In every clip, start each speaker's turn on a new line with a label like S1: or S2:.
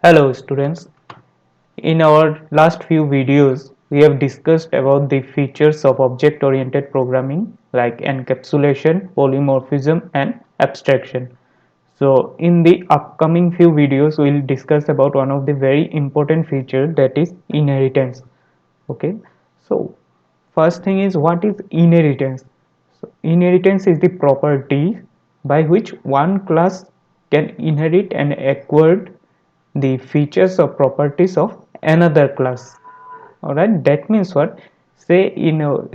S1: Hello students. In our last few videos, we have discussed about the features of object-oriented programming like encapsulation, polymorphism and abstraction. So in the upcoming few videos, we will discuss about one of the very important feature, that is inheritance. Okay. So first thing is, what is inheritance? So inheritance is the property by which one class can inherit and acquire the features or properties of another class. Alright, that means what? Say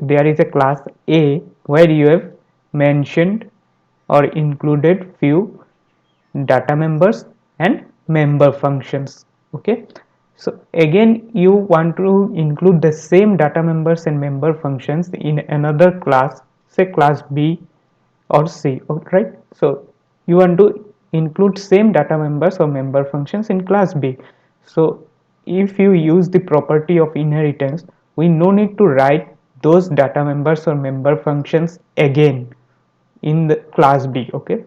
S1: there is a class A where you have mentioned or included few data members and member functions. Okay, so again you want to include the same data members and member functions in another class, say class B or C. Right, so you want to include same data members or member functions in class B. So if you use the property of inheritance, we no need to write those data members or member functions again in the class B. Okay,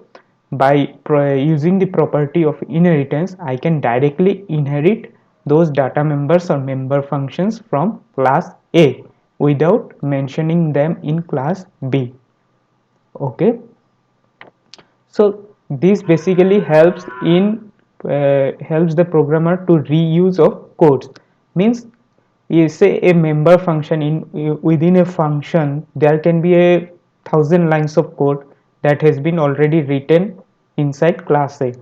S1: by using the property of inheritance, I can directly inherit those data members or member functions from class A without mentioning them in class B. Okay, so this basically helps the programmer to reuse of codes. Means you say a member function, in within a function there can be a thousand lines of code that has been already written inside class A.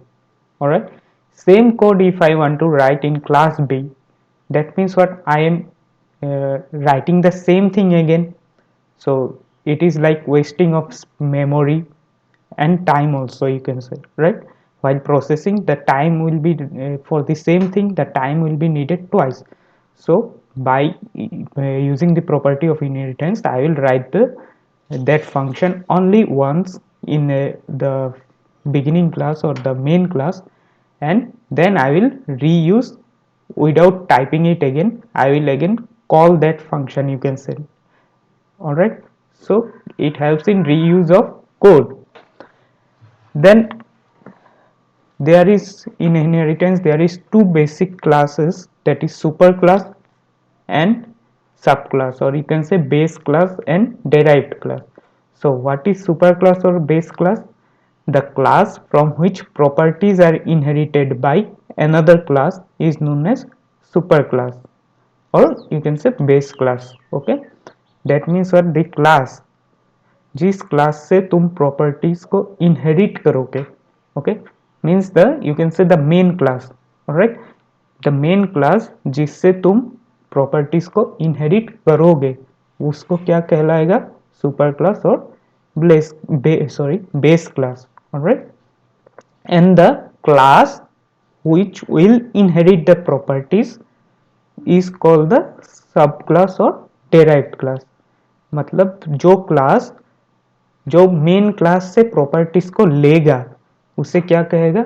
S1: Alright, same code if I want to write in class B, that means what? I am writing the same thing again. So it is like wasting of memory and time also, you can say, right? While processing, the time will be for the same thing, the time will be needed twice. So by using the property of inheritance, I will write the that function only once in the beginning class or the main class, and then I will reuse without typing it again. I will again call that function, you can say. All right, so it helps in reuse of code. Then there is, in inheritance there is two basic classes, that is superclass and subclass, or you can say base class and derived class. So what is superclass or base class? The class from which properties are inherited by another class is known as superclass, or you can say base class. Okay, that means what? The class जिस class से तुम properties को inherit करोगे. Okay, means the you can say the main class. Right, the main class जिससे तुम properties को inherit करोगे उसको क्या कहलाएगा? सुपर क्लास और base class. Right, and the class which will inherit the properties is called the subclass or derived class. मतलब जो क्लास जो मेन क्लास से प्रॉपर्टीज को लेगा उसे क्या कहेगा?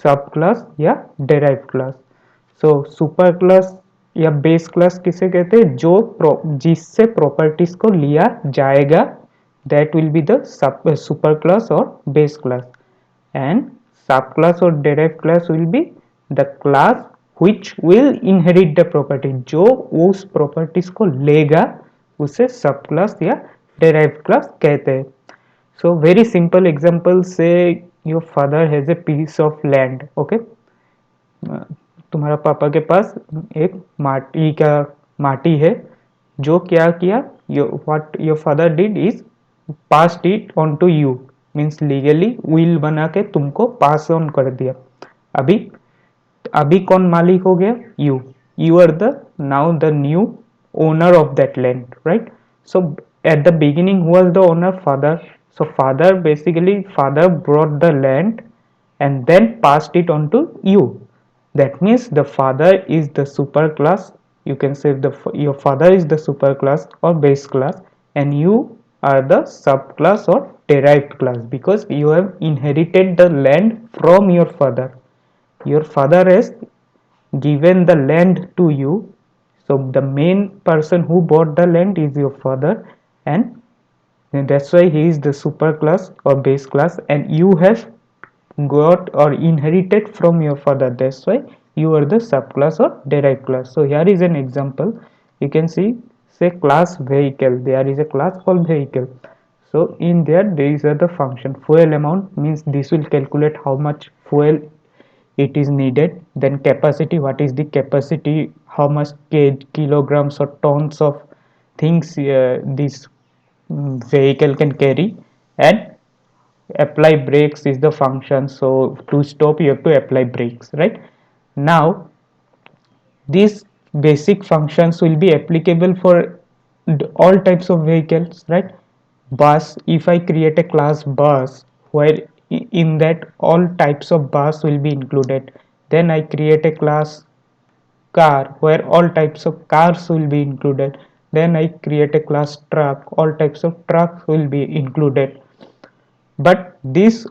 S1: सब क्लास या derive class. So super class या बेस क्लास किसे कहते हैं? जो जिससे प्रॉपर्टीज को लिया जाएगा, that will be the super class और बेस क्लास. एंड सब क्लास और derive class will be the class which will inherit the property. जो उस प्रॉपर्टीज को लेगा उसे सब क्लास या derived class कहते हैं. So very simple example, say your father has a piece of land. Okay, तुम्हारा पापा के पास एक माटी है. जो क्या किया, what your father did is passed it on to you, means legally will बना के तुमको pass on कर दिया. अभी अभी कौन मालिक हो गया? You are the now the new owner of that land, right? So at the beginning, who was the owner? Father. So father brought the land and then passed it on to you. That means the father is the super class. You can say your father is the super class or base class, and you are the subclass or derived class, because you have inherited the land from your father. Your father has given the land to you, so the main person who bought the land is your father, and that's why he is the super class or base class, and you have got or inherited from your father. That's why you are the subclass or derived class. So here is an example. You can see, say class vehicle, there is a class called vehicle. So in there these are the function. Fuel amount means this will calculate how much fuel it is needed. Then capacity, what is the capacity, how much kilograms or tons of things this vehicle can carry. And apply brakes is the function, so to stop you have to apply brakes, right? Now these basic functions will be applicable for all types of vehicles, right? Bus, if I create a class bus where in that all types of bus will be included, then I create a class car where all types of cars will be included, then I create a class truck, all types of trucks will be included. But this,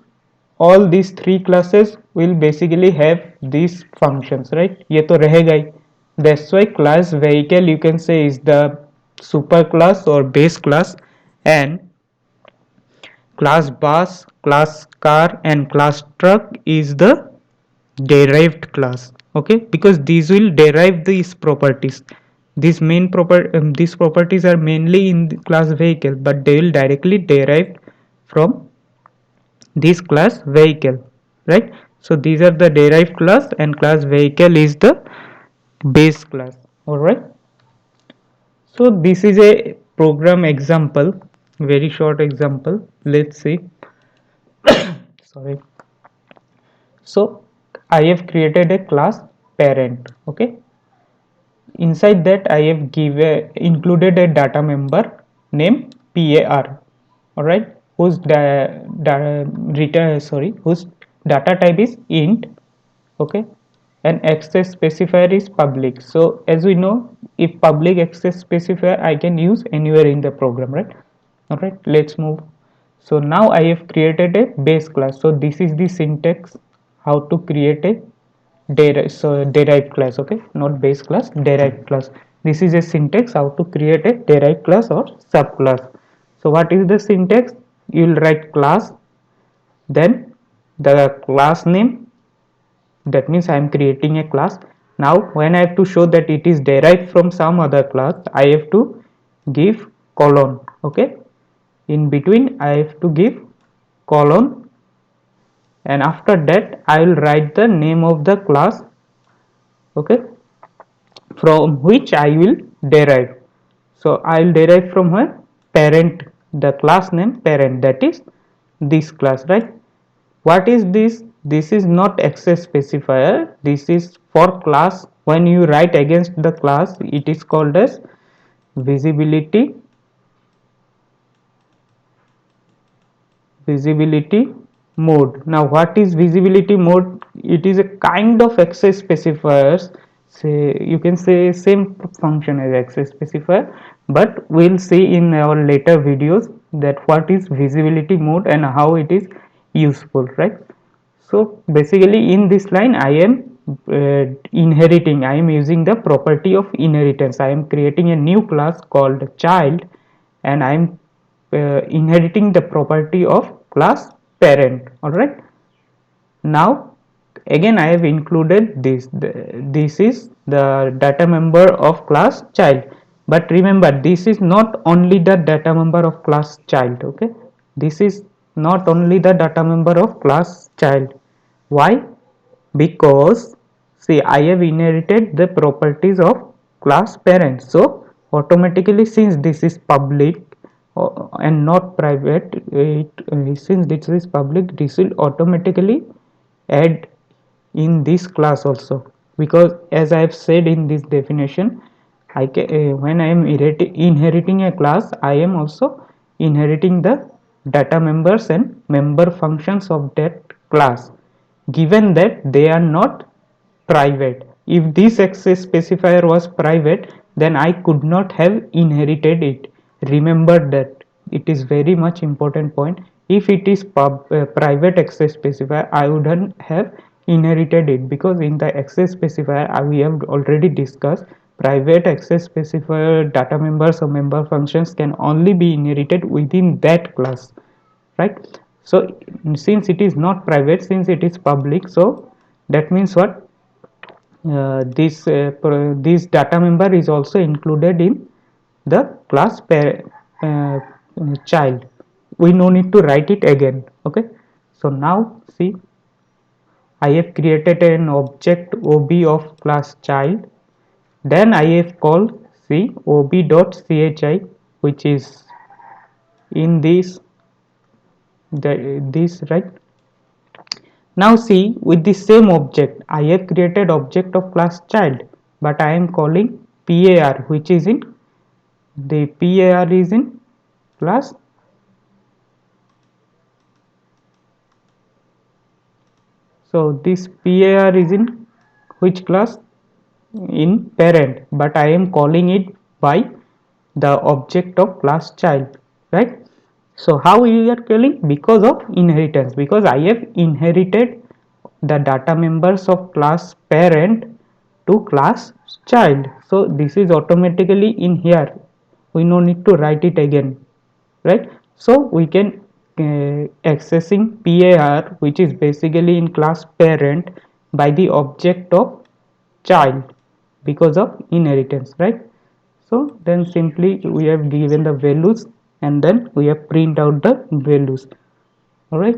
S1: all these three classes will basically have these functions, right? ये तो रहेगा ही. That's why class vehicle you can say is the super class or base class, and class bus, class car and class truck is the derived class. Okay, because these will derive these properties. These properties are mainly in the class vehicle, but they will directly derive from this class vehicle, right? So these are the derived class and class vehicle is the base class. All right, so this is a program example, very short example. Let's see. Sorry. So I have created a class parent. Okay, inside that I have included a data member named par. All right, whose whose data type is int. Okay, and access specifier is public. So as we know, if public access specifier I can use anywhere in the program, right? All right, let's move. So now I have created a base class. So this is the syntax how to create a derived class. Okay, not base class, derived class. This is a syntax how to create a derived class or subclass. So what is the syntax? You will write class, then the class name, that means I am creating a class. Now when I have to show that it is derived from some other class, I have to give colon. Okay, in between I have to give colon, and after that I will write the name of the class. Okay, from which I will derive. So I will derive from where? Parent, the class name parent, that is this class, right? What is this? This is not access specifier. This is for class. When you write against the class, it is called as visibility mode. Now what is visibility mode? It is a kind of access specifiers. Say you can say same function as access specifier, but we'll see in our later videos that what is visibility mode and how it is useful, right? So basically in this line I am inheriting, I am using the property of inheritance. I am creating a new class called child, and I am inheriting the property of class parent. All right, now again I have included this. This is the data member of class child, but remember this is not only the data member of class child. Okay, this is not only the data member of class child. Why? Because see, I have inherited the properties of class parent. So automatically, since this is public and not private, since this is public, this will automatically add in this class also, because as I have said in this definition, when I am inheriting a class, I am also inheriting the data members and member functions of that class, given that they are not private. If this access specifier was private, then I could not have inherited it. Remember that, it is very much important point. If it is private access specifier, I wouldn't have inherited it, because in the access specifier we have already discussed, private access specifier data members or member functions can only be inherited within that class, right? So since it is not private, since it is public, so that means what? this data member is also included in the class uh, child. We no need to write it again. Okay, so now see, I have created an object ob of class child. Then I have called see ob.chi, which is in this, right. Now see, with the same object I have created object of class child, but I am calling par, which is in the par is in class. So this par is in which class? In parent, but I am calling it by the object of class child, right. So how we are calling? Because of inheritance, because I have inherited the data members of class parent to class child. So this is automatically in here, we no need to write it again, right. So we can accessing par, which is basically in class parent, by the object of child because of inheritance, right. So then simply we have given the values and then we have print out the values. All right,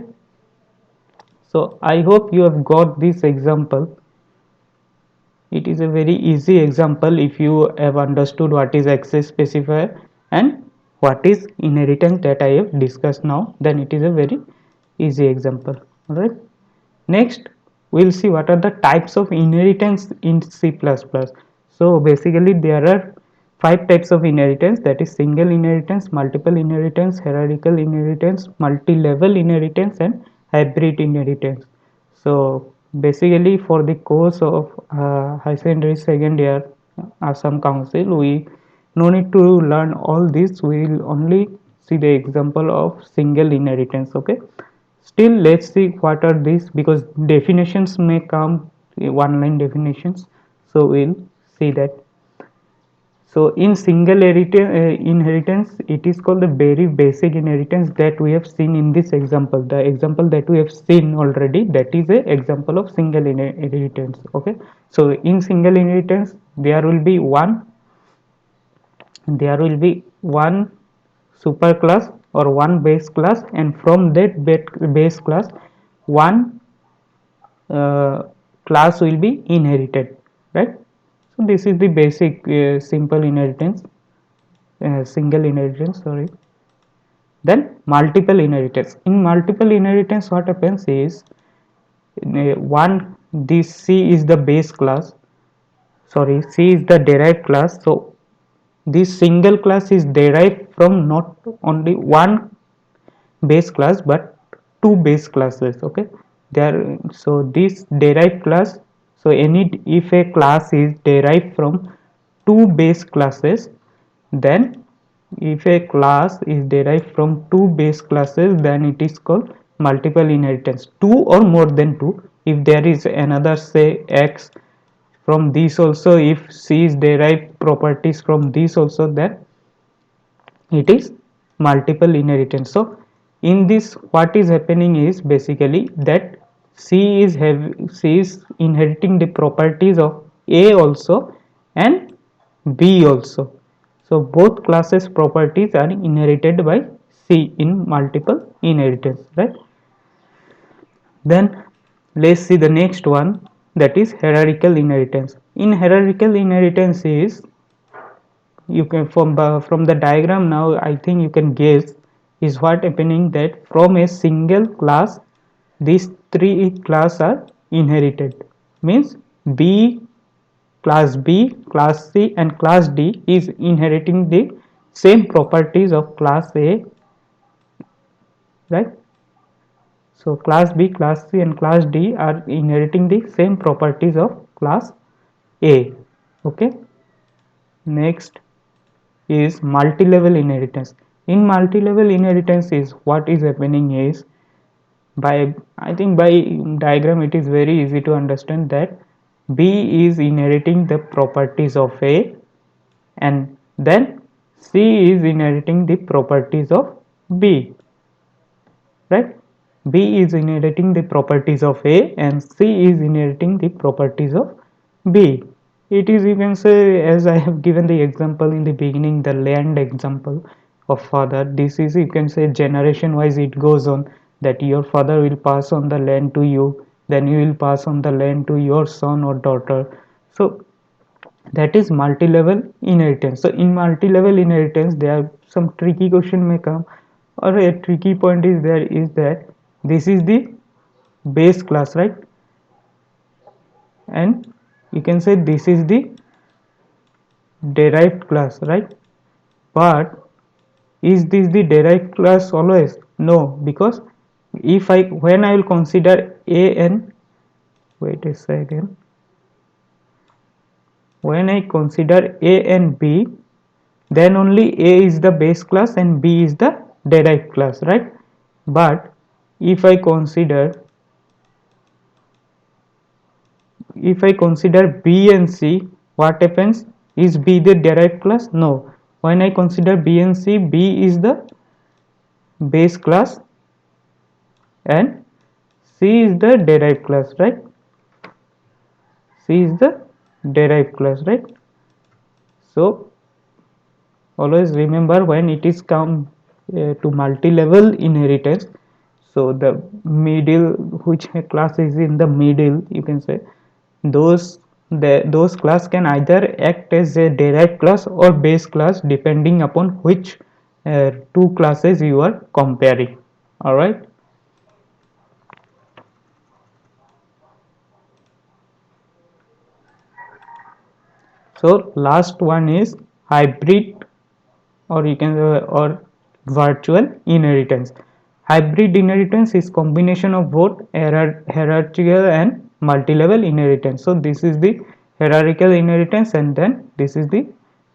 S1: so I hope you have got this example. It is a very easy example if you have understood what is access specifier and what is inheritance that I have discussed now, then it is a very easy example. All right, next we'll see what are the types of inheritance in C++. So basically there are five types of inheritance, that is single inheritance, multiple inheritance, hierarchical inheritance, multi-level inheritance and hybrid inheritance. So basically for the course of high secondary second year Assam Council, we no need to learn all this, we will only see the example of single inheritance. Okay, still let's see what are these, because definitions may come one line definitions, so we'll see that. So in single inheritance, it is called the very basic inheritance that we have seen in this example. The example that we have seen already, that is a example of single inheritance. Okay, so in single inheritance there will be one superclass or one base class, and from that base class one uh, class will be inherited, right. So this is the basic simple inheritance, single inheritance, sorry. Then multiple inheritance. In multiple inheritance what happens is, one this C is the base class, sorry, C is the derived class. So this single class is derived from not only one base class but two base classes. Okay, there, so this derived class, so any if a class is derived from two base classes, then if a class is derived from two base classes, then it is called multiple inheritance. Two or more than two, if there is another say x from this also, if C is derived properties from this also, then it is multiple inheritance. So in this what is happening is basically that C is inheriting the properties of A also and B also. So both classes properties are inherited by C in multiple inheritance, right. Then let's see the next one, that is hierarchical inheritance. In hierarchical inheritance is, you can from the diagram now I think you can guess is what happening, that from a single class these three class are inherited, means B, class B, class C and class D is inheriting the same properties of class A, right. So class B, class C and class D are inheriting the same properties of class A. Okay, next is multi-level inheritance. In multi-level inheritance is what is happening is, by I think by diagram it is very easy to understand that B is inheriting the properties of A and then C is inheriting the properties of B, right. B is inheriting the properties of A and C is inheriting the properties of B. It is, you can say, as I have given the example in the beginning, the land example of father. This is, you can say, generation wise it goes on, that your father will pass on the land to you, then you will pass on the land to your son or daughter. So that is multi-level inheritance. So in multi-level inheritance there are some tricky question may come, or a tricky point is there, is that this is the base class, right? And you can say this is the derived class, right? But is this the derived class always? No, because if I, when I will consider a and, wait a second, when I consider a and b, then only a is the base class and b is the derived class, right? But if I consider, if I consider b and c, what happens? Is b the derived class? No. When I consider b and c, b is the base class and c is the derived class, right? C is the derived class, right? So always remember, when it is come to multi-level inheritance, so the middle, which class is in the middle, you can say, those those class can either act as a derived class or base class, depending upon which two classes you are comparing. All right. So last one is hybrid, or you can or virtual inheritance. Hybrid inheritance is combination of both hierarchical and multi-level inheritance. So this is the hierarchical inheritance, and then this is the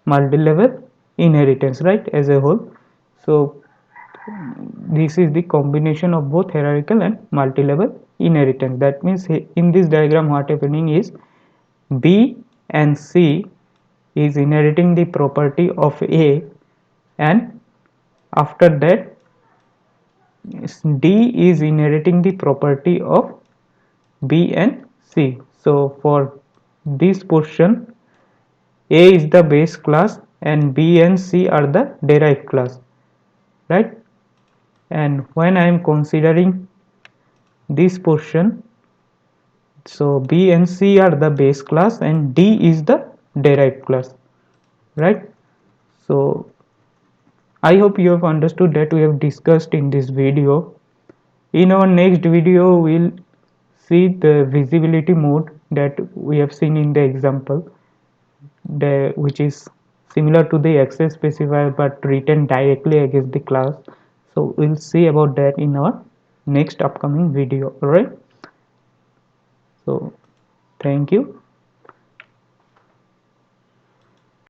S1: multi-level inheritance, right, as a whole. So this is the combination of both hierarchical and multi-level inheritance. That means in this diagram what happening is, B and C is inheriting the property of A, and after that D is inheriting the property of B and C. So for this portion, A is the base class and B and C are the derived class, right? And when I am considering this portion, so B and C are the base class and D is the derived class, right? So I hope you have understood that we have discussed in this video. In our next video, we'll see the visibility mode that we have seen in the example, which is similar to the access specifier but written directly against the class. So we'll see about that in our next upcoming video. Alright, so thank you.